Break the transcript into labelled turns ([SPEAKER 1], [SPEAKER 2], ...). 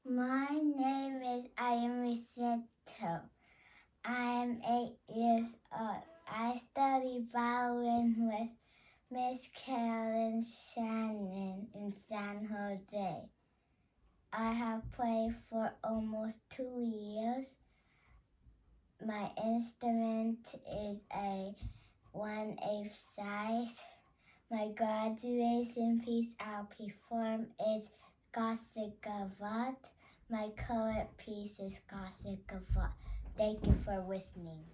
[SPEAKER 1] My name is Ayumi Seto. I am 8 years old. I study violin with Miss Carolyn Shannon in San Jose. I have played for almost 2 years. My instrument is a 1/8 size. My graduation piece I'll perform is Gossagat. My current piece is Gossagat. Thank you for listening.